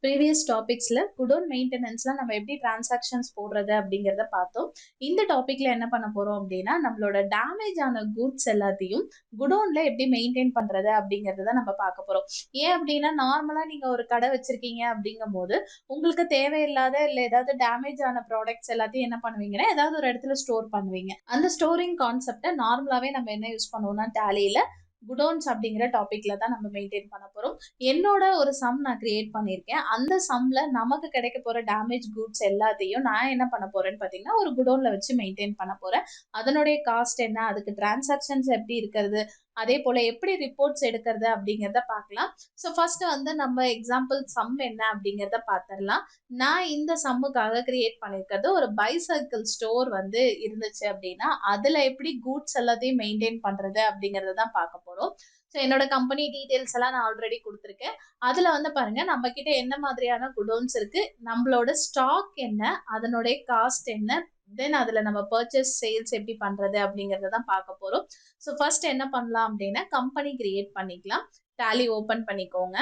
Previous டாபிக்ஸ்ல godown மெயின்டெனன்ஸ்ல நம்ம எப்படி transactions போடுறது அப்படிங்கிறத பார்த்தோம். இந்த டாபிக்ல என்ன பண்ண போறோம் அப்படின்னா, நம்மளோட டேமேஜ் ஆன கூட்ஸ் எல்லாத்தையும் குடோன்ல எப்படி மெயின்டைன் பண்றது அப்படிங்கறத நம்ம பார்க்க போறோம். ஏன் அப்படின்னா, நார்மலா நீங்க ஒரு கடை வச்சிருக்கீங்க அப்படிங்கும் போது உங்களுக்கு தேவையில்லாத இல்ல ஏதாவது டேமேஜ் ஆன ப்ராடக்ட்ஸ் எல்லாத்தையும் என்ன பண்ணுவீங்கன்னா, ஏதாவது ஒரு இடத்துல ஸ்டோர் பண்ணுவீங்க. அந்த ஸ்டோரிங் கான்செப்டை நார்மலாவே நம்ம என்ன யூஸ் பண்ணுவோம்னா, டேலியில குடோன்ஸ் அப்படிங்கிற டாபிக்ல தான் நம்ம மெயின்டைன் பண்ண போறோம். என்னோட ஒரு சம் நான் கிரியேட் பண்ணியிருக்கேன். அந்த சம்ல நமக்கு கிடைக்க போற டேமேஜ் கூட்ஸ் எல்லாத்தையும் நான் என்ன பண்ண போறேன்னு பாத்தீங்கன்னா, ஒரு குடோன்ல வச்சு மெயின்டைன் பண்ண போறேன். அதனுடைய காஸ்ட் என்ன, அதுக்கு டிரான்சாக்ஷன்ஸ் எப்படி இருக்கிறது, அதே போல எப்படி ரிப்போர்ட்ஸ் எடுக்கிறது அப்படிங்கிறத பார்க்கலாம். ஸோ ஃபர்ஸ்ட் வந்து நம்ம எக்ஸாம்பிள் சம் என்ன அப்படிங்கிறத பார்த்துடலாம். நான் இந்த சம்முக்காக கிரியேட் பண்ணியிருக்கிறது ஒரு பைசைக்கிள் ஸ்டோர் வந்து இருந்துச்சு அப்படின்னா, அதுல எப்படி கூட்ஸ் எல்லாத்தையும் மெயின்டைன் பண்றது அப்படிங்கறத தான் பார்க்க போறோம். ஸோ என்னோட கம்பெனி டீடைல்ஸ் எல்லாம் நான் ஆல்ரெடி கொடுத்துருக்கேன். அதுல வந்து பாருங்க, நம்ம கிட்ட என்ன மாதிரியான குடோன்ஸ் இருக்கு, நம்மளோட ஸ்டாக் என்ன, அதனுடைய காஸ்ட் என்ன, தென் அதுல நம்ம பர்ச்சேஸ் சேல்ஸ் எப்படி பண்றது அப்படிங்கறத தான் பார்க்க போறோம். ஸோ ஃபர்ஸ்ட் என்ன பண்ணலாம் அப்படின்னா, கம்பெனி கிரியேட் பண்ணிக்கலாம். டேலி ஓபன் பண்ணிக்கோங்க.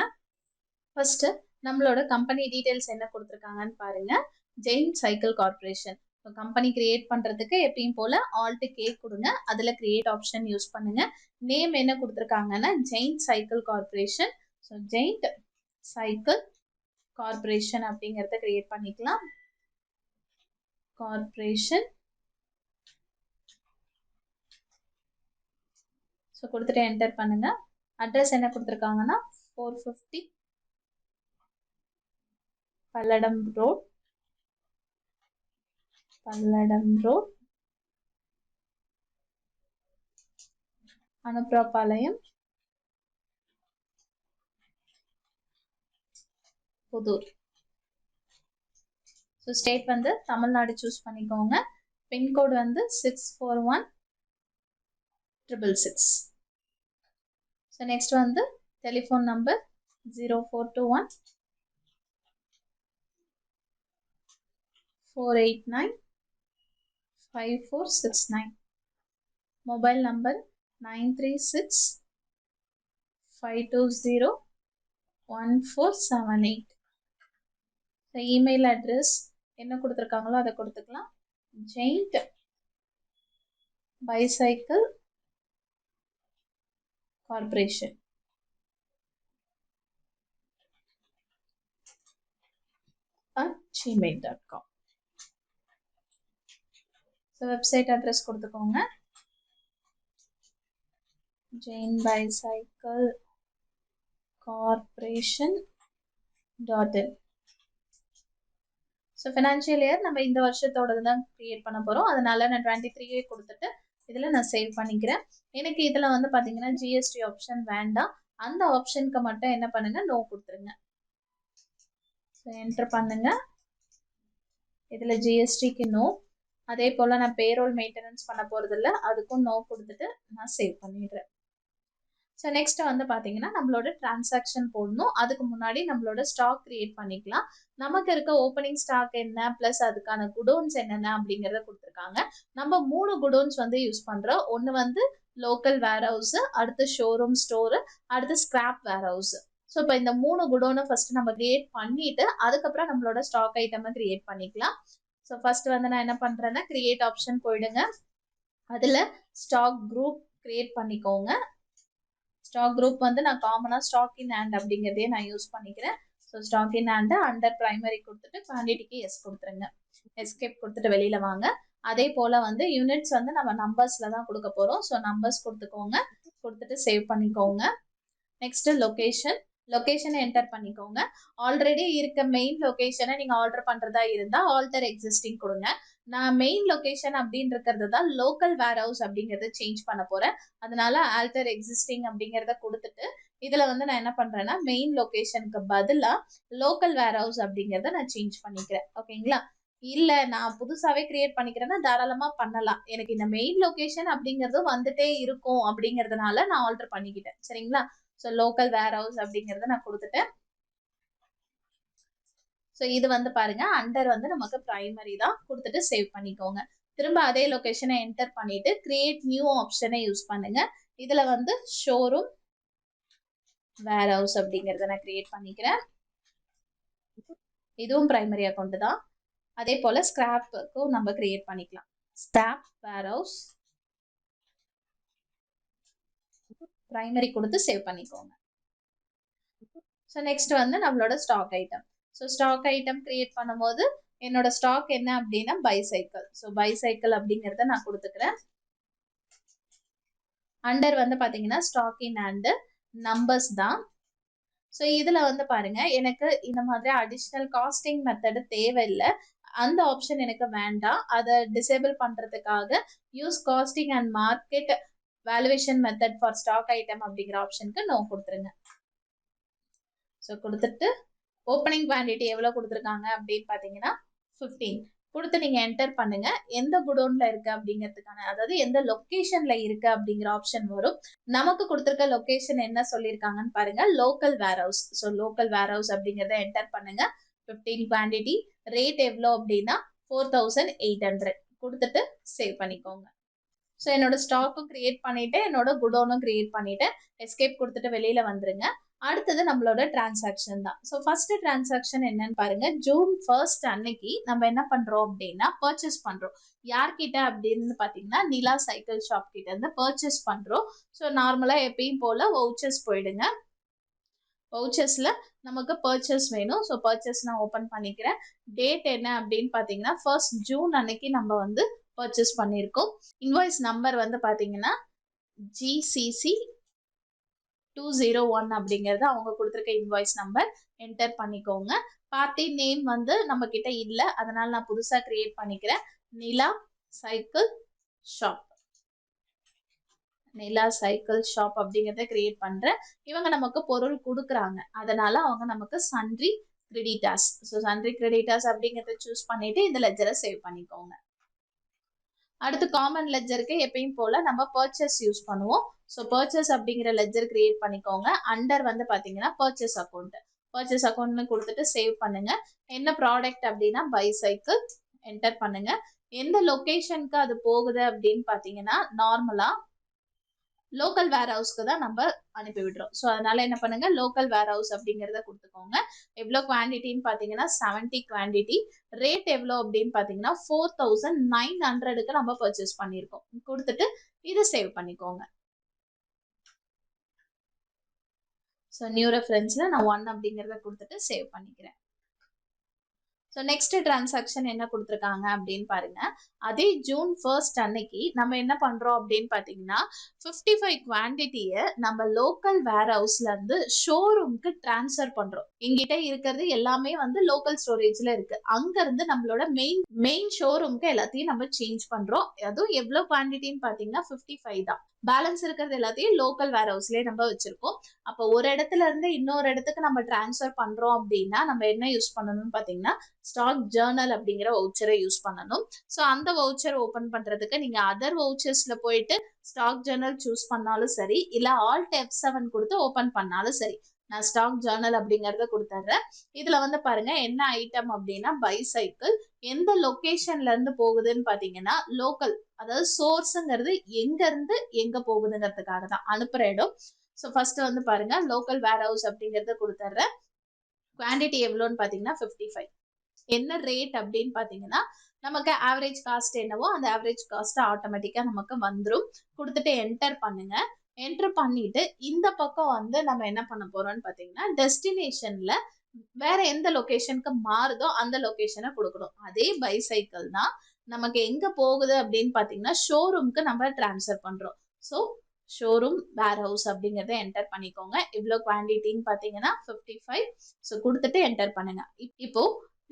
ஃபர்ஸ்ட் நம்மளோட கம்பெனி டீடைல்ஸ் என்ன கொடுத்துருக்காங்கன்னு பாருங்க. Jain cycle corporation. Company create பண்றதுக்கு எப்பயும் போல ஆல்ட் கே கொடுங்க. அதுல கிரியேட் ஆப்ஷன் யூஸ் பண்ணுங்க. நேம் என்ன கொடுத்துருக்காங்கன்னா, Jain cycle corporation. So Jain cycle corporation அப்படிங்கறத கிரியேட் பண்ணிக்கலாம். கார்பரேஷன். ஸோ கொடுத்துட்டு என்டர் பண்ணுங்க. அட்ரஸ் என்ன கொடுத்துருக்காங்கன்னா, 450 Palladam road, Anuprapalayam, Pudur. So state வந்து தமிழ்நாடு சூஸ் பண்ணிக்கோங்க. பின்கோடு வந்து 641666. ஸோ நெக்ஸ்ட் வந்து telephone number 0421 489 5469. Mobile number 936 520 1478. Email address என்ன கொடுத்துருக்காங்களோ அதை கொடுத்துக்கலாம். Giant bicycle corporation @gmail.com. Website address கொடுத்துக்கோங்க. ஜெயின் பைசைக்கிள் கார்பரேஷன்.in. ஸோ ஃபினான்ஷியல் இயர் நம்ம இந்த வருஷத்தோட தான் கிரியேட் பண்ண போறோம். அதனால நான் 23 கொடுத்துட்டு இதுல நான் சேவ் பண்ணிக்கிறேன். எனக்கு இதுல வந்து பாத்தீங்கன்னா ஜிஎஸ்டி ஆப்ஷன் வேண்டாம். அந்த ஆப்ஷனுக்கு மட்டும் என்ன பண்ணுங்க, நோ கொடுத்துருங்க. ஸோ என்டர் பண்ணுங்க. இதுல ஜிஎஸ்டிக்கு நோ. அதே போல நான் பேரோல் மெயின்டெனன்ஸ் பண்ண போறது இல்லை, அதுக்கும் நோ கொடுத்துட்டு நான் சேவ் பண்ணிடுறேன். ஸோ நெக்ஸ்ட் வந்து பாத்தீங்கன்னா, நம்மளோட டிரான்சாக்ஷன் போடணும். அதுக்கு முன்னாடி நம்மளோட ஸ்டாக் கிரியேட் பண்ணிக்கலாம். நமக்கு இருக்க ஓப்பனிங் ஸ்டாக் என்ன, பிளஸ் அதுக்கான குடோன்ஸ் என்னென்ன அப்படிங்கறத கொடுத்துருக்காங்க. நம்ம 3 குடோன்ஸ் வந்து யூஸ் பண்றோம். ஒன்னு வந்து லோக்கல் வேர் ஹவுஸ், அடுத்து ஷோரூம் ஸ்டோர், அடுத்து ஸ்கிராப் வேர் ஹவுஸ். ஸோ இப்போ இந்த 3 குடோனை ஃபர்ஸ்ட் நம்ம கிரியேட் பண்ணிட்டு அதுக்கப்புறம் நம்மளோட ஸ்டாக் ஐட்டமை கிரியேட் பண்ணிக்கலாம். ஸோ ஃபர்ஸ்ட் வந்து நான் என்ன பண்றேன்னா, கிரியேட் ஆப்ஷன் போயிடுங்க. அதுல ஸ்டாக் குரூப் கிரியேட் பண்ணிக்கோங்க. ஸ்டாக் குரூப் வந்து நான் காமனா ஸ்டாக் இன் ஹேண்ட் அப்படிங்கிறதே நான் யூஸ் பண்ணிக்கிறேன். So stock in hand under primary கொடுத்துட்டு குவான்டிட்டிக்கு எஸ் கொடுத்துருங்க. எஸ்கேப் கொடுத்துட்டு வெளியில வாங்க. அதே போல வந்து யூனிட்ஸ் வந்து நம்ம நம்பர்ஸ்ல தான் கொடுக்க போறோம். ஸோ நம்பர்ஸ் கொடுத்துக்கோங்க. கொடுத்துட்டு சேவ் பண்ணிக்கோங்க. நெக்ஸ்ட் லொகேஷனை என்டர் பண்ணிக்கோங்க. ஆல்ரெடி இருக்க மெயின் லொகேஷனை நீங்க ஆர்டர் பண்றதா இருந்தா ஆல்டர் எக்ஸிஸ்டிங் கொடுங்க. நான் மெயின் லொகேஷன் அப்படின்னு இருக்கிறது தான் லோக்கல் வேர் ஹவுஸ் அப்படிங்கறத சேஞ்ச் பண்ண போறேன். அதனால ஆல்டர் எக்ஸிஸ்டிங் அப்படிங்கறத கொடுத்துட்டு இதுல வந்து நான் என்ன பண்றேன்னா, மெயின் லொகேஷனுக்கு பதிலா லோக்கல் வேர் ஹவுஸ் அப்படிங்கறத நான் சேஞ்ச் பண்ணிக்கிறேன். ஓகேங்களா? இல்ல நான் புதுசாவே கிரியேட் பண்ணிக்கிறேன்னா தாராளமா பண்ணலாம். எனக்கு இந்த மெயின் லொகேஷன் அப்படிங்கறது வந்துட்டே இருக்கும் அப்படிங்கறதுனால நான் ஆல்டர் பண்ணிக்கிட்டேன். சரிங்களா? ஸோ லோக்கல் வேர் ஹவுஸ் அப்படிங்கறத நான் கொடுத்துட்டேன். ஸோ இது வந்து பாருங்க, அண்டர் வந்து நமக்கு பிரைமரி தான். கொடுத்துட்டு சேவ் பண்ணிக்கோங்க. திரும்ப அதே லொகேஷனை என்டர் பண்ணிட்டு கிரியேட் நியூ ஆப்ஷனை யூஸ் பண்ணுங்க. இதுல வந்து ஷோரூம் வேர் ஹவுஸ் அப்படிங்கறத நான் கிரியேட் பண்ணிக்கிறேன். இதுவும் பிரைமரி அக்கௌண்ட் தான். அதே போல ஸ்கிராப்புக்கும் நம்ம கிரியேட் பண்ணிக்கலாம். ஸ்கிராப் வேர்ஹவுஸ் பிரைமரி கொடுத்து சேவ் பண்ணிக்கோங்க. ஸோ நெக்ஸ்ட் வந்து நம்மளோட stock item. So stock item create பண்ணும்போது என்னோட ஸ்டாக் என்ன அப்படின்னா பைசைக்கிள். ஸோ பைசைக்கிள் அப்படிங்கிறத நான் கொடுத்துக்கிறேன். அண்டர் வந்து பாத்தீங்கன்னா ஸ்டாக் இன் அண்ட் நம்பர்ஸ் தான். ஸோ இதுல வந்து பாருங்க எனக்கு இந்த மாதிரி அடிஷ்னல் காஸ்டிங் மெத்தடு தேவையில்லை. அந்த ஆப்ஷன் எனக்கு வேண்டாம். அதை டிசேபிள் பண்றதுக்காக use costing and market valuation method for stock item அப்படிங்கிற ஆப்ஷனுக்கு நோ கொடுத்துருங்க. ஸோ கொடுத்துட்டு ஓப்பனிங் குவான்டிட்டி எவ்வளோ கொடுத்துருக்காங்க அப்படின்னு பார்த்தீங்கன்னா 15 கொடுத்து நீங்க என்டர் பண்ணுங்க. எந்த குடோன்ல இருக்கு அப்படிங்கிறதுக்கான, அதாவது எந்த லொகேஷன்ல இருக்கு அப்படிங்கிற ஆப்ஷன் வரும். நமக்கு கொடுத்துருக்க லொகேஷன் என்ன சொல்லியிருக்காங்கன்னு பாருங்க, local warehouse. So local warehouse அப்படிங்கிறத என்டர் பண்ணுங்க. 15 குவான்டிட்டி, ரேட் எவ்வளோ அப்படின்னா 4800 கொடுத்துட்டு சேவ் பண்ணிக்கோங்க. ஸோ என்னோட ஸ்டாக்கும் கிரியேட் பண்ணிட்டேன், என்னோட குடோனும் கிரியேட் பண்ணிட்டேன். எஸ்கேப் கொடுத்துட்டு வெளியில வந்துருங்க. அடுத்தது நம்மளோட டிரான்சாக்ஷன் தான். ஸோ ஃபர்ஸ்ட் டிரான்சாக்ஷன் என்னன்னு பாருங்க. ஜூன் 1 அன்னைக்கு நம்ம என்ன பண்றோம் அப்படின்னா பர்ச்சேஸ் பண்றோம். யார்கிட்ட அப்படின்னு பாத்தீங்கன்னா நிலா சைக்கிள் ஷாப் கிட்ட இருந்து பர்ச்சேஸ் பண்றோம். ஸோ நார்மலா எப்பயும் போல வவுச்சர்ஸ் போயிடுங்க. வவுச்சர்ஸ்ல நமக்கு பர்ச்சேஸ் வேணும். ஸோ பர்ச்சேஸ் நான் ஓபன் பண்ணிக்கிறேன். டேட் என்ன அப்படின்னு பாத்தீங்கன்னா 1 ஜூன் அன்னைக்கு நம்ம வந்து பர்ச்சேஸ் பண்ணியிருக்கோம். இன்வாய்ஸ் நம்பர் வந்து பாத்தீங்கன்னா GCC 201 அப்படிங்கிறது அவங்க கொடுத்துருக்க இன்வாய்ஸ் நம்பர். என்டர் பண்ணிக்கோங்க. பார்ட்டி நேம் வந்து நம்ம கிட்ட இல்ல, அதனால நான் புதுசா கிரியேட் பண்ணிக்கிறேன். நிலா சைக்கிள் ஷாப். நிலா சைக்கிள் ஷாப் அப்படிங்கறத கிரியேட் பண்றேன். இவங்க நமக்கு பொருள் கொடுக்குறாங்க, அதனால அவங்க நமக்கு sundry creditors. So sundry creditors அப்படிங்கறத சூஸ் பண்ணிட்டு இந்த லெஜரை சேவ் பண்ணிக்கோங்க. அடுத்து காமன் லெஜருக்கு எப்பயும் போல நம்ம பர்ச்சேஸ் யூஸ் பண்ணுவோம். ஸோ பர்ச்சேஸ் அப்படிங்கிற லெஜர் கிரியேட் பண்ணிக்கோங்க. அண்டர் வந்து பாத்தீங்கன்னா பர்ச்சேஸ் அக்கௌண்ட். பர்ச்சேஸ் அக்கௌண்ட்னு கொடுத்துட்டு சேவ் பண்ணுங்க. என்ன ப்ராடக்ட் அப்படின்னா பைசைக்கிள். என்டர் பண்ணுங்க. எந்த லொகேஷனுக்கு அது போகுது அப்படின்னு பாத்தீங்கன்னா நார்மலா லோக்கல் வேர்ஹவுஸ்க்கு தான் நம்ம அனுப்பி விடுறோம். ஸோ அதனால என்ன பண்ணுங்க, லோக்கல் வேர்ஹவுஸ் அப்படிங்கிறத கொடுத்துக்கோங்க. எவ்வளோ குவான்டிட்டின்னு பார்த்தீங்கன்னா 70 குவான்டிட்டி. ரேட் எவ்வளோ அப்படின்னு பார்த்தீங்கன்னா 4900க்கு நம்ம பர்ச்சேஸ் பண்ணியிருக்கோம். கொடுத்துட்டு இதை சேவ் பண்ணிக்கோங்க. ஸோ நியூ ரெஃபரன்ஸ்ல நான் 1 அப்படிங்கிறத கொடுத்துட்டு சேவ் பண்ணிக்கிறேன். ஸோ நெக்ஸ்ட் டிரான்சாக்ஷன் என்ன கொடுத்துருக்காங்க அப்படின்னு பாருங்க. அதே ஜூன் 1 அன்னைக்கு நம்ம என்ன பண்றோம் அப்படின்னு பாத்தீங்கன்னா 55 குவான்டிட்டியை நம்ம லோக்கல் வேர்ஹவுஸ்ல இருந்து ஷோரூம்க்கு டிரான்ஸ்ஃபர் பண்றோம். எங்கிட்ட இருக்கிறது எல்லாமே வந்து லோக்கல் ஸ்டோரேஜ்ல இருக்கு. அங்க இருந்து நம்மளோட மெயின் ஷோரூம்க்கு எல்லாத்தையும் நம்ம சேஞ்ச் பண்றோம். அதுவும் எவ்வளவு குவான்டிட்டின்னு பாத்தீங்கன்னா 55 தான். பேலன்ஸ் இருக்கிறது எல்லாத்தையும் லோக்கல் வேர்ஹவுஸ்லயே நம்ம வச்சிருக்கோம். அப்போ ஒரு இடத்துல இருந்து இன்னொரு இடத்துக்கு நம்ம டிரான்ஸ்ஃபர் பண்றோம் அப்படின்னா நம்ம என்ன யூஸ் பண்ணணும்னு பாத்தீங்கன்னா ஸ்டாக் ஜேர்னல் அப்படிங்கிற வவுச்சரை யூஸ் பண்ணணும். ஸோ அந்த வவுச்சர் ஓபன் பண்றதுக்கு நீங்க அதர் வவுச்சர்ஸ்ல போயிட்டு ஸ்டாக் ஜேர்னல் சூஸ் பண்ணாலும் சரி, இல்ல ஆல்ட் F7 கொடுத்து ஓபன் பண்ணாலும் சரி. நான் ஸ்டாக் ஜேர்னல் அப்படிங்கறத கொடுத்துட்றேன். இதுல வந்து பாருங்க என்ன ஐட்டம் அப்படின்னா பைசைக்கிள். எந்த லொகேஷன்ல இருந்து போகுதுன்னு பாத்தீங்கன்னா லோக்கல், அதாவது சோர்ஸ்ங்கிறது எங்க இருந்து எங்க போகுதுங்கிறதுக்காக தான், அனுப்புற இடம். ஸோ ஃபர்ஸ்ட் வந்து பாருங்க லோக்கல் வேர்ஹவுஸ் அப்படிங்கறத கொடுத்துட்றேன். குவான்டிட்டி எவ்வளோன்னு பாத்தீங்கன்னா 55. என்ன ரேட் அப்படின்னு பாத்தீங்கன்னா நமக்கு ஆவரேஜ் காஸ்ட் என்னவோ அந்த ஆவரேஜ் காஸ்ட் ஆட்டோமேட்டிக்கா நமக்கு வந்துடும். கொடுத்துட்டு என்டர் பண்ணுங்க. என்டர் பண்ணிட்டு இந்த பக்கம் வந்து நம்ம என்ன பண்ண போறோம்னு பாத்தீங்கன்னா டெஸ்டினேஷன்ல வேற எந்த லொகேஷனுக்கு மாறுதோ அந்த லொகேஷனை கொடுக்கணும். அதே பைசைக்கிள் தான் நமக்கு எங்க போகுது அப்படின்னு பாத்தீங்கன்னா ஷோரூம்க்கு நம்ம டிரான்ஸ்ஃபர் பண்றோம். ஸோ ஷோரூம் வேர்ஹவுஸ் அப்படிங்கறத என்டர் பண்ணிக்கோங்க. இவ்வளவு குவான்டிட்டின்னு பாத்தீங்கன்னா 55. ஸோ கொடுத்துட்டு என்டர் பண்ணுங்க. இப்போ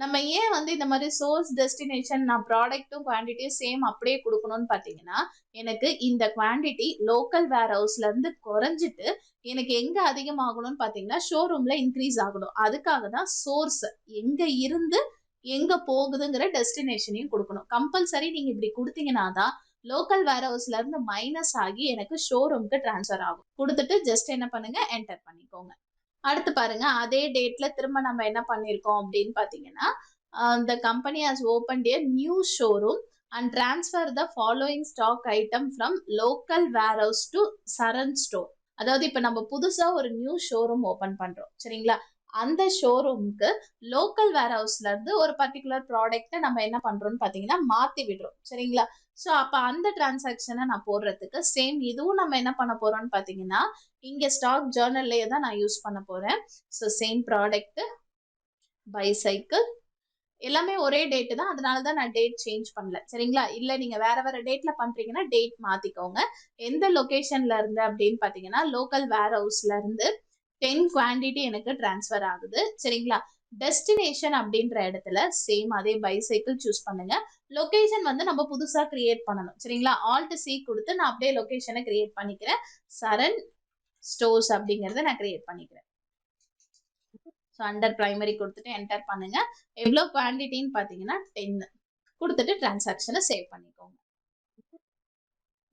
நம்ம ஏன் வந்து இந்த மாதிரி சோர்ஸ் டெஸ்டினேஷன் நான் ப்ராடக்ட்டும் குவான்டிட்டியும் சேம் அப்படியே கொடுக்கணும்னு பாத்தீங்கன்னா எனக்கு இந்த குவான்டிட்டி லோக்கல் வேர்ஹவுஸ்ல இருந்து குறைஞ்சிட்டு எனக்கு எங்க அதிகமாகணும்னு பாத்தீங்கன்னா ஷோரூம்ல இன்க்ரீஸ் ஆகணும். அதுக்காக தான் சோர்ஸ் எங்க இருந்து எங்க போகுதுங்கிற டெஸ்டினேஷனையும் கொடுக்கணும். கம்பல்சரி நீங்க இப்படி கொடுத்தீங்கன்னா தான் லோக்கல் வேர்ஹவுஸ்ல இருந்து மைனஸ் ஆகி எனக்கு ஷோரூம்க்கு டிரான்ஸ்ஃபர் ஆகும். கொடுத்துட்டு ஜஸ்ட் என்ன பண்ணுங்க, என்டர் பண்ணிக்கோங்க. அடுத்து பாருங்க அதே டேட்ல திரும்ப நம்ம என்ன பண்ணிருக்கோம் அப்படின்னு பாத்தீங்கன்னா the company has opened a new showroom and transfer the following stock item from local warehouse to Saran store. அதாவது இப்ப நம்ம புதுசா ஒரு நியூ ஷோரூம் ஓபன் பண்றோம் சரிங்களா. அந்த ஷோரூமுக்கு லோக்கல் வேர் ஹவுஸ்ல இருந்து ஒரு பர்டிகுலர் ப்ராடக்ட்டை நம்ம என்ன பண்றோம்னு பாத்தீங்கன்னா மாத்தி விடுறோம். சரிங்களா? ஸோ அப்ப அந்த டிரான்சாக்ஷனை நான் போடுறதுக்கு சேம் இதுவும் நம்ம என்ன பண்ண போறோம்னு பாத்தீங்கன்னா இங்க ஸ்டாக் ஜேர்னல்லையே தான் நான் யூஸ் பண்ண போறேன். ஸோ சேம் ப்ராடக்ட் பைசைக்கிள் எல்லாமே ஒரே டேட் தான், அதனால தான் நான் டேட் சேஞ்ச் பண்ணல. சரிங்களா? இல்ல நீங்க வேற வேற டேட்ல பண்றீங்கன்னா டேட் மாத்திக்கோங்க. எந்த லொகேஷன்ல இருந்து அப்படின்னு பாத்தீங்கன்னா லோக்கல் வேர் ஹவுஸ்ல இருந்து 10 குவான்டிட்டி எனக்கு டிரான்ஸ்ஃபர் ஆகுது. சரிங்களா? டெஸ்டினேஷன் அப்படின்ற இடத்துல சேம் அதே பைசைக்கிள் சூஸ் பண்ணுங்க. லொகேஷன் வந்து நம்ம புதுசா கிரியேட் பண்ணணும். சரிங்களா? ஆல்ட் சி கொடுத்து நான் அப்படியே லொகேஷனை கிரியேட் பண்ணிக்கிறேன். சரண் ஸ்டோர்ஸ் அப்படிங்கறத நான் கிரியேட் பண்ணிக்கிறேன். ஸோ அண்டர் பிரைமரி கொடுத்துட்டு என்டர் பண்ணுங்க. எவ்வளோ குவான்டிட்டின்னு பார்த்தீங்கன்னா 10 கொடுத்துட்டு டிரான்சாக்ஷனை சேவ் பண்ணிக்கோங்க.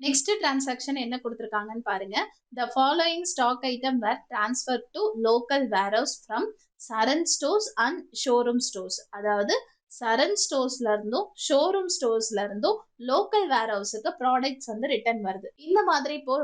நெக்ஸ்ட் டிரான்சாக்ஷன் என்ன கொடுத்துருக்காங்கன்னு பாருங்க. The following stock item were transferred to local warehouse from Charan stores and showroom stores. அதாவது சரண் ஸ்டோர்ஸ்ல இருந்தும் ஷோரூம் ஸ்டோர்ஸ்ல இருந்தும் லோக்கல் வேர் ஹவுஸுக்கு ப்ராடக்ட்ஸ் வந்து ரிட்டர்ன் வருது. இந்த மாதிரி இப்போ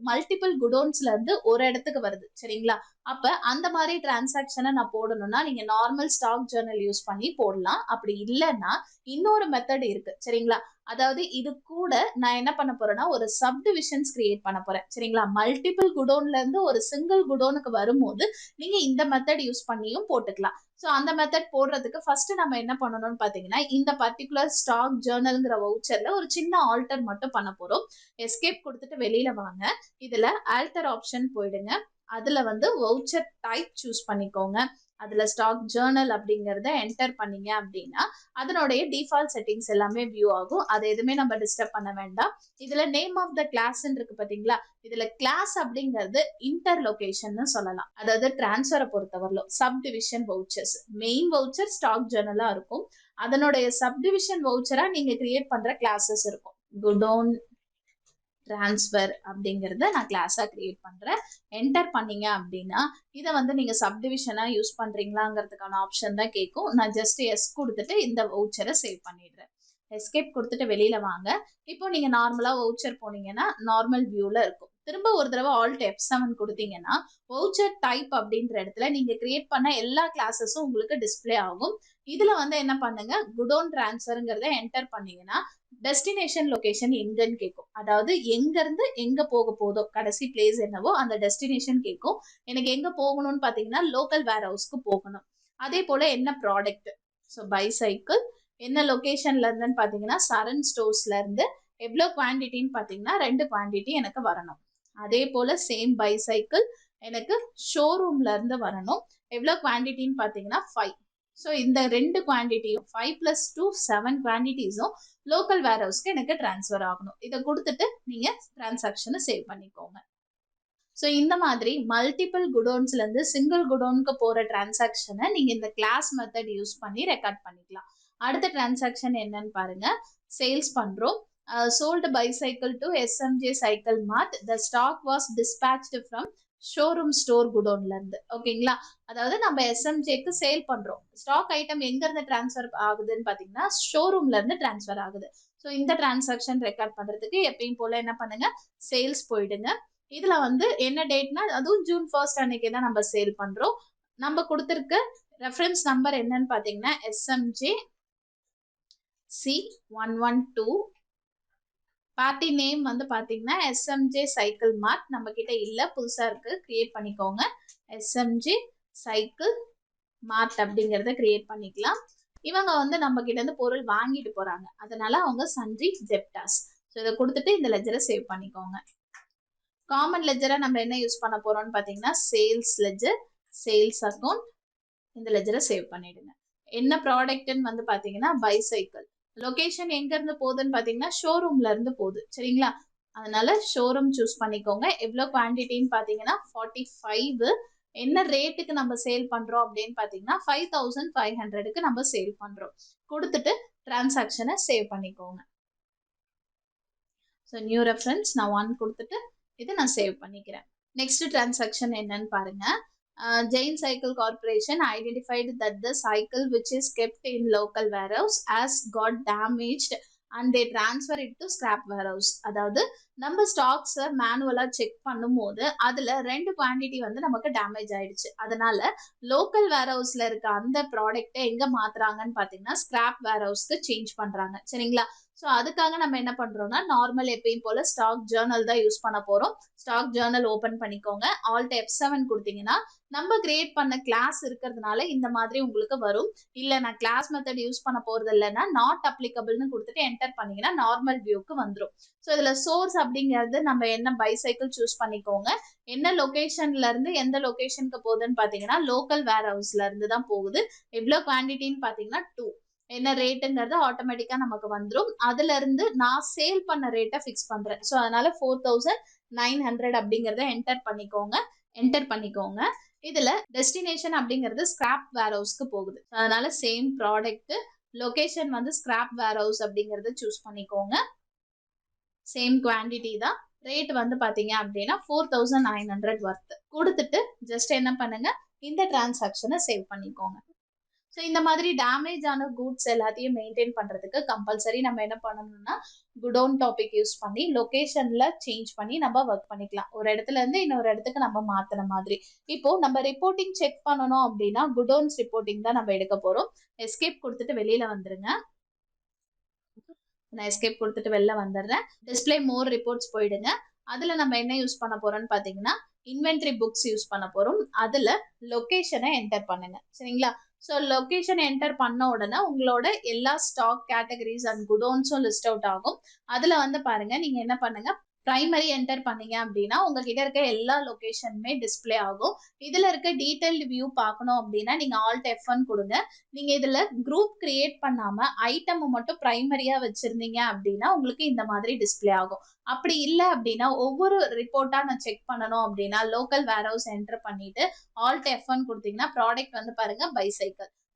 மல்டிபிள் குடோன்ஸ்ல இருந்து ஒரு இடத்துக்கு வருது. சரிங்களா? அப்ப அந்த மாதிரி டிரான்சாக்ஷனை நான் போடணும்னா நீங்க நார்மல் ஸ்டாக் ஜேர்னல் யூஸ் பண்ணி போடலாம். அப்படி இல்லைன்னா இன்னொரு மெத்தட் இருக்கு. சரிங்களா? அதாவது இது கூட நான் என்ன பண்ண போறேன்னா ஒரு சப்டிவிஷன்ஸ் கிரியேட் பண்ண போறேன். சரிங்களா? மல்டிபிள் குடோன்ல இருந்து ஒரு சிங்கிள் குடோனுக்கு வரும்போது நீங்க இந்த மெத்தட் யூஸ் பண்ணியும் போட்டுக்கலாம். ஸோ அந்த மெத்தட் போடுறதுக்கு ஃபர்ஸ்ட் நம்ம என்ன பண்ணணும்னு பாத்தீங்கன்னா இந்த பர்டிகுலர் ஸ்டாக் ஜேர்னல்ங்கிற வவுச்சர்ல ஒரு சின்ன ஆல்டர் மட்டும் பண்ண போறோம். எஸ்கேப் கொடுத்துட்டு வெளியில வாங்க. இதுல ஆல்டர் ஆப்ஷன் போயிடுங்க. அதுல வந்து வவுச்சர் டைப் சூஸ் பண்ணிக்கோங்க. அதுல ஸ்டாக் ஜேர்னல் அப்படிங்கறத என்டர் பண்ணீங்க அப்படின்னா அதனுடைய டிஃபால்ட் செட்டிங்ஸ் எல்லாமே வியூ ஆகும். அதை எதுவுமே நம்ம டிஸ்டர்ப் பண்ண வேண்டாம். இதுல நேம் ஆஃப் த கிளாஸ் இருக்கு பாத்தீங்களா? இதுல கிளாஸ் அப்படிங்கிறது இன்டர் லொகேஷன் சொல்லலாம். அதாவது டிரான்ஸ்ஃபரை பொறுத்தவரையிலும் subdivision vouchers main voucher stock ஜேர்னலா இருக்கும். அதனுடைய சப்டிவிஷன் வவுச்சரா நீங்க கிரியேட் பண்ற கிளாஸஸ் இருக்கும். குடோன் டிரான்ஸ்ஃபர் அப்படிங்கறத நான் கிளாஸா கிரியேட் பண்றேன். என்டர் பண்ணீங்க அப்படின்னா இதை வந்து நீங்க சப்டிவிஷனா யூஸ் பண்றீங்களாங்கிறதுக்கான ஆப்ஷன் தான் கேட்கும். நான் ஜஸ்ட் எஸ் கொடுத்துட்டு இந்த வவுச்சரை சேவ் பண்ணிடுறேன். எஸ்கேப் கொடுத்துட்டு வெளியில வாங்க. இப்போ நீங்க நார்மலா வவுச்சர் போனீங்கன்னா நார்மல் வியூல இருக்கும். திரும்ப ஒரு தடவை ஆல்ட் F7 கொடுத்தீங்கன்னா வவுச்சர் டைப் அப்படின்ற இடத்துல நீங்க கிரியேட் பண்ண எல்லா கிளாஸஸும் உங்களுக்கு டிஸ்பிளே ஆகும். இதுல வந்து என்ன பண்ணுங்க குடோன் டிரான்ஸ்ஃபர்ங்கிறத என்டர் பண்ணீங்கன்னா டெஸ்டினேஷன் லொகேஷன் எங்கன்னு கேட்கும். அதாவது எங்க இருந்து எங்க போக போதோ கடைசி பிளேஸ் என்னவோ அந்த டெஸ்டினேஷன் கேட்கும். எனக்கு எங்க போகணும்னு பாத்தீங்கன்னா லோக்கல் வேர் ஹவுஸ்க்கு போகணும். அதே போல என்ன ப்ராடக்ட் ஸோ பைசைக்கிள் என்ன லொகேஷன்ல இருந்துன்னு பாத்தீங்கன்னா சரண் ஸ்டோர்ஸ்ல இருந்து எவ்வளவு குவான்டிட்டின்னு பாத்தீங்கன்னா 2 குவான்டிட்டி எனக்கு வரணும். அதே போல சேம் பைசைக்கிள் எனக்கு ஷோரூம்ல இருந்து வரணும். எவ்வளவு குவான்டிட்டின்னு பாத்தீங்கன்னா 5. ஸோ இந்த 2 குவான்டிட்டியும் 5 + 2 7 குவான்டிட்டிஸும் லோக்கல் வேர் ஹவுஸ்க்கு எனக்கு டிரான்ஸ்ஃபர் ஆகணும். இதை கொடுத்துட்டு நீங்க டிரான்சாக்ஷனை சேவ் பண்ணிக்கோங்க. ஸோ இந்த மாதிரி மல்டிபிள் குடோன்ஸ்ல இருந்து சிங்கிள் குடோனுக்கு போற டிரான்சாக்ஷனை நீங்க இந்த கிளாஸ் மெத்தட் யூஸ் பண்ணி ரெக்கார்ட் பண்ணிக்கலாம். அடுத்த டிரான்சாக்ஷன் என்னன்னு பாருங்க. சேல்ஸ் பண்றோம். sold bicycle to SMJ cycle mart. The stock was dispatched from showroom store குடோன்ல இருந்து. ஓகேங்களா? அதாவது நம்ம எஸ்எம்ஜேக்கு சேல் பண்றோம். ஸ்டாக் ஐட்டம் எங்க இருந்து டிரான்ஸ்ஃபர் ஆகுதுன்னு பாத்தீங்கன்னா ஷோரூம்ல இருந்து டிரான்ஸ்ஃபர் ஆகுது. ஸோ இந்த டிரான்சாக்ஷன் ரெக்கார்ட் பண்றதுக்கு எப்பயும் போல என்ன பண்ணுங்க சேல்ஸ் போயிடுங்க. இதுல வந்து என்ன டேட்னா அதுவும் June 1 அன்னைக்கு தான் நம்ம சேல் பண்றோம். நம்ம கொடுத்திருக்க ரெஃபரன்ஸ் நம்பர் என்னன்னு பாத்தீங்கன்னா SMJ C112. பார்ட்டி நேம் வந்து பாத்தீங்கன்னா SMJ சைக்கிள் மார்ட். நம்ம கிட்ட இல்ல, புதுசா இருக்கு, கிரியேட் பண்ணிக்கோங்க. SMJ சைக்கிள் மார்ட் அப்படிங்கறத கிரியேட் பண்ணிக்கலாம். இவங்க வந்து நம்ம கிட்ட இருந்து பொருள் வாங்கிட்டு போறாங்க. அதனால அவங்க சன்றி ஜெப்டாஸ். ஸோ இதை கொடுத்துட்டு இந்த லெஜரை சேவ் பண்ணிக்கோங்க. காமன் லெஜரை நம்ம என்ன யூஸ் பண்ண போறோம்னு பாத்தீங்கன்னா சேல்ஸ் லெஜர், சேல்ஸ் அக்கௌண்ட். இந்த லெஜரை சேவ் பண்ணிடுங்க. என்ன ப்ராடக்ட்னு வந்து பாத்தீங்கன்னா பைசைக்கிள். லொகேஷன் எங்க இருந்து போகுதுன்னு பாத்தீங்கன்னா ஷோரூம்ல இருந்து போகுது. சரிங்களா? அதனால ஷோரூம் சூஸ் பண்ணிக்கோங்க. எவ்வளவு குவான்டிட்டின்னு பாத்தீங்கன்னா 45. என்ன ரேட்டுக்கு நம்ம சேல் பண்றோம் அப்படின்னு பாத்தீங்கன்னா 5500க்கு நம்ம சேல் பண்றோம். கொடுத்துட்டு டிரான்சாக்ஷனை சேவ் பண்ணிக்கோங்க. ஸோ நியூ ரெஃபரன்ஸ் நான் 1 கொடுத்துட்டு இதை நான் சேவ் பண்ணிக்கிறேன். நெக்ஸ்ட் டிரான்சாக்ஷன் என்னன்னு பாருங்க. Jain Cycle Corporation identified that the cycle which is kept in local warehouse has got damaged and they transfer it to scrap warehouse. அதாவது நம்ம ஸ்டாக்ஸை மேனுவலா செக் பண்ணும்போது அதுல 2 குவாண்டிட்டி வந்து நமக்கு டேமேஜ் ஆயிடுச்சு. அதனால லோக்கல் வேர்ஹவுஸ்ல இருக்க அந்த ப்ராடக்ட்டை எங்க மாத்துறாங்கன்னு பாத்தீங்கன்னா ஸ்கிராப் வேர்ஹவுஸ்க்கு சேஞ்ச் பண்றாங்க. சரிங்களா? ஸோ அதுக்காக நம்ம என்ன பண்றோம்னா நார்மல் எப்பயும் போல ஸ்டாக் ஜேர்னல் தான் யூஸ் பண்ண போறோம். ஸ்டாக் ஜேர்னல் ஓபன் பண்ணிக்கோங்க. ஆல்ட் F7 கொடுத்தீங்கன்னா நம்ம கிரியேட் பண்ண கிளாஸ் இருக்கிறதுனால இந்த மாதிரி உங்களுக்கு வரும். இல்ல நான் கிளாஸ் மெத்தட் யூஸ் பண்ண போறது இல்லைன்னா நாட் அப்ளிகபிள்னு கொடுத்துட்டு என்டர் பண்ணீங்கன்னா நார்மல் வியூக்கு வந்துடும். ஸோ இதுல சோர்ஸ் அப்படிங்கிறது நம்ம என்ன பைசைக்கிள் சூஸ் பண்ணிக்கோங்க. என்ன லொகேஷன்ல இருந்து எந்த லொகேஷனுக்கு போகுதுன்னு பாத்தீங்கன்னா லோக்கல் வேர் ஹவுஸ்ல இருந்து தான் போகுது. எவ்வளவு குவான்டிட்டின்னு பாத்தீங்கன்னா 2. என்ன ரேட்டுங்கிறது ஆட்டோமேட்டிக்கா நமக்கு வந்துடும். அதுல இருந்து நான் சேல் பண்ண ரேட்டை ஃபிக்ஸ் பண்றேன். ஸோ அதனால 4900 அப்படிங்கறத என்டர் பண்ணிக்கோங்க. இதுல டெஸ்டினேஷன் அப்படிங்கிறது ஸ்கிராப் வேர் ஹவுஸ்க்கு போகுது. அதனால சேம் ப்ராடக்ட் லொகேஷன் வந்து ஸ்கிராப் வேர் ஹவுஸ் அப்படிங்கறத சூஸ் பண்ணிக்கோங்க. சேம் குவான்டிட்டி தான். ரேட் வந்து பாத்தீங்க அப்படின்னா 4900 வர்த் கொடுத்துட்டு ஜஸ்ட் என்ன பண்ணுங்க இந்த டிரான்சாக்ஷனை சேவ் பண்ணிக்கோங்க. ஸோ இந்த மாதிரி டேமேஜ் ஆன கூட்ஸ் எல்லாத்தையும் மெயின்டைன் பண்றதுக்கு கம்பல்சரி நம்ம என்ன பண்ணணும்னா குடோன் டாபிக் யூஸ் பண்ணி லொகேஷன்ல சேஞ்ச் பண்ணி நம்ம ஒர்க் பண்ணிக்கலாம். ஒரு இடத்துல இருந்து இன்னொரு இடத்துக்கு நம்ம மாத்துற மாதிரி. இப்போ நம்ம ரிப்போர்ட்டிங் செக் பண்ணணும் அப்படின்னா குடோன்ஸ் ரிப்போர்ட்டிங் தான் நம்ம எடுக்க போறோம். எஸ்கேப் கொடுத்துட்டு வெளியில வந்துருங்க. நான் எஸ்கேப் கொடுத்துட்டு வெளில வந்துடுறேன். டிஸ்பிளே மோர் ரிப்போர்ட்ஸ் போயிடுங்க. அதுல நம்ம என்ன யூஸ் பண்ண போறோம்னு பாத்தீங்கன்னா இன்வென்ட்ரி புக்ஸ் யூஸ் பண்ண போறோம். அதுல லொகேஷனை என்டர் பண்ணுங்க. சரிங்களா? ஸோ லொகேஷன் என்டர் பண்ண உடனே உங்களோட எல்லா ஸ்டாக் கேட்டகரிஸ் அண்ட் குடோன்ஸும் லிஸ்ட் அவுட் ஆகும். அதுல வந்து பாருங்க நீங்க என்ன பண்ணுங்க பிரைமரி என்டர் பண்ணீங்க அப்படின்னா உங்ககிட்ட இருக்க எல்லா லொகேஷனுமே டிஸ்பிளே ஆகும். இதுல இருக்க டீடைல்டு வியூ பார்க்கணும் அப்படின்னா நீங்க ஆல்ட் F1 கொடுங்க. நீங்க இதுல குரூப் கிரியேட் பண்ணாம ஐட்டம் மட்டும் பிரைமரியா வச்சிருந்தீங்க அப்படின்னா உங்களுக்கு இந்த மாதிரி டிஸ்பிளே ஆகும். அப்படி இல்லை அப்படின்னா ஒவ்வொரு ரிப்போர்ட்டா நான் செக் பண்ணணும் அப்படின்னா லோக்கல் வேர் ஹவுஸ் என்டர் பண்ணிட்டு ஆல்ட் F1 கொடுத்தீங்கன்னா ப்ராடக்ட் வந்து பாருங்க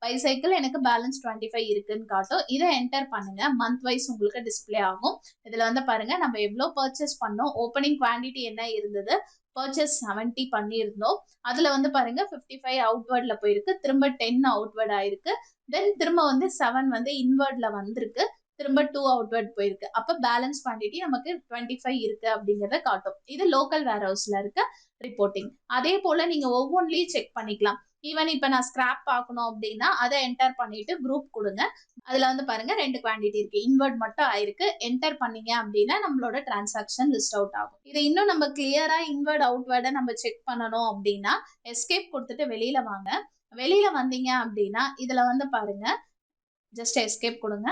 பைசைக்கிள் எனக்கு பேலன்ஸ் 25 இருக்குன்னு காட்டும். இதை என்டர் பண்ணுங்க. மந்த் வைஸ் உங்களுக்கு டிஸ்பிளே ஆகும். இதுல வந்து பாருங்க நம்ம எவ்வளவு பர்ச்சேஸ் பண்ணோம், ஓப்பனிங் குவான்டிட்டி என்ன இருந்தது, பர்ச்சேஸ் 70 பண்ணியிருந்தோம். அதுல வந்து பாருங்க 55 அவுட்வர்ட்ல போயிருக்கு, திரும்ப 10 அவுட்வர்ட் ஆயிருக்கு, தென் திரும்ப வந்து 7 வந்து இன்வர்ட்ல வந்திருக்கு, திரும்ப 2 அவுட்வர்ட் போயிருக்கு. அப்ப பேலன்ஸ் குவான்டிட்டி நமக்கு 25 இருக்கு அப்படிங்கறத காட்டும். இது லோக்கல் வேர் ஹவுஸ்ல இருக்க ரிப்போர்ட்டிங். அதே போல நீங்க ஒவ்வொன்றிலையும் செக் பண்ணிக்கலாம். ஈவன் இப்ப நான் ஸ்கிராப் பார்க்கணும் அப்படின்னா அதை என்டர் பண்ணிட்டு குரூப் கொடுங்க. அதுல வந்து பாருங்க 2 குவான்டிட்டி இருக்கு, இன்வெர்ட் மட்டும் ஆயிருக்கு. என்டர் பண்ணீங்க அப்படின்னா நம்மளோட டிரான்சாக்ஷன் லிஸ்ட் அவுட் ஆகும். இதை இன்னும் நம்ம கிளியரா இன்வெர்ட் அவுட்வர்டை நம்ம செக் பண்ணணும் அப்படின்னா எஸ்கேப் கொடுத்துட்டு வெளியில வாங்க. வெளியில வந்தீங்க அப்படின்னா இதுல வந்து பாருங்க ஜஸ்ட் எஸ்கேப் கொடுங்க.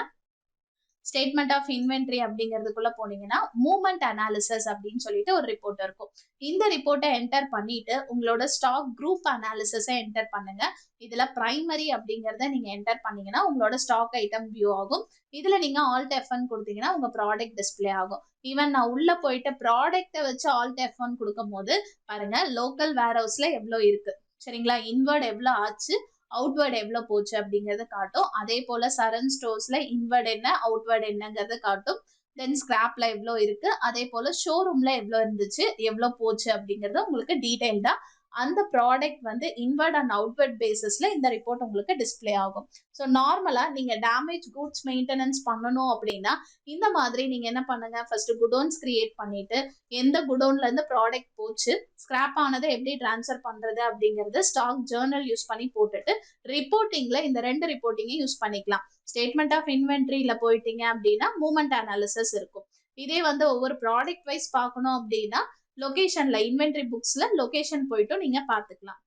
ஸ்டேட்மெண்ட் ஆஃப் இன்வென்ட்ரி அப்படிங்கிறதுக்குள்ள போனீங்கன்னா மூவ்மெண்ட் அனாலிசிஸ் அப்படின்னு சொல்லிட்டு ஒரு ரிப்போர்ட் இருக்கும். இந்த ரிப்போர்ட்டை என்டர் பண்ணிட்டு உங்களோட ஸ்டாக் குரூப் அனாலிசிஸை என்டர் பண்ணுங்க. இதுல பிரைமரி அப்படிங்கறத நீங்க என்டர் பண்ணீங்கன்னா உங்களோட ஸ்டாக் ஐட்டம் வியூ ஆகும். இதுல நீங்க ஆல்ட் F1 கொடுத்தீங்கன்னா உங்க ப்ராடக்ட் டிஸ்பிளே ஆகும். ஈவன் நான் உள்ள போயிட்டு ப்ராடக்ட்டை வச்சு ஆல்ட் F1 கொடுக்கும் போது பாருங்க லோக்கல் வேர் ஹவுஸ்ல எவ்வளவு இருக்கு, சரிங்களா, இன்வர்ட் எவ்வளவு ஆச்சு, அவுட்வர்ட் எவ்வளவு போச்சு அப்படிங்கறத காட்டும். அதே போல சரண் ஸ்டோர்ஸ்ல இன்வர்ட் என்ன அவுட்வர்ட் என்னங்கறத காட்டும். தென் ஸ்கிராப்ல எவ்வளவு இருக்கு, அதே போல ஷோரூம்ல எவ்வளவு இருந்துச்சு, எவ்வளவு போச்சு அப்படிங்கறது உங்களுக்கு டீடைல்டா அந்த ப்ராடக்ட் வந்து இன்வர்ட் அண்ட் அவுட்வர்ட் பேசிஸ்ல இந்த ரிப்போர்ட் உங்களுக்கு டிஸ்பிளே ஆகும். ஸோ நார்மலா நீங்க டேமேஜ் கூட்ஸ் மெயின்டெனன்ஸ் பண்ணணும் அப்படின்னா இந்த மாதிரி நீங்க என்ன பண்ணுங்க, ஃபர்ஸ்ட் குடோன்ஸ் கிரியேட் பண்ணிட்டு எந்த குடோன்ல இருந்து ப்ராடக்ட் போச்சு, ஸ்கிராப் ஆனதை எப்படி டிரான்ஸ்ஃபர் பண்றது அப்படிங்கறது ஸ்டாக் ஜேர்னல் யூஸ் பண்ணி போட்டுட்டு ரிப்போர்ட்டிங்ல இந்த 2 ரிப்போர்ட்டிங்கையும் யூஸ் பண்ணிக்கலாம். ஸ்டேட்மெண்ட் ஆஃப் இன்வென்ட்ரியில போயிட்டீங்க அப்படின்னா மூவ்மெண்ட் அனாலிசிஸ் இருக்கும். இதே வந்து ஒவ்வொரு ப்ராடக்ட் வைஸ் பார்க்கணும் அப்படின்னா லொகேஷன்ல இன்வென்ட்ரி புக்ஸ்ல லொகேஷன் போயிட்டும் நீங்க பாத்துக்கலாம்.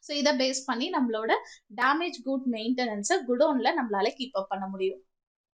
ஸோ இதை பேஸ் பண்ணி நம்மளோட டேமேஜ் குட் மெயின்டெனன்ஸை குடோன்ல நம்மளால கீப் அப் பண்ண முடியும்.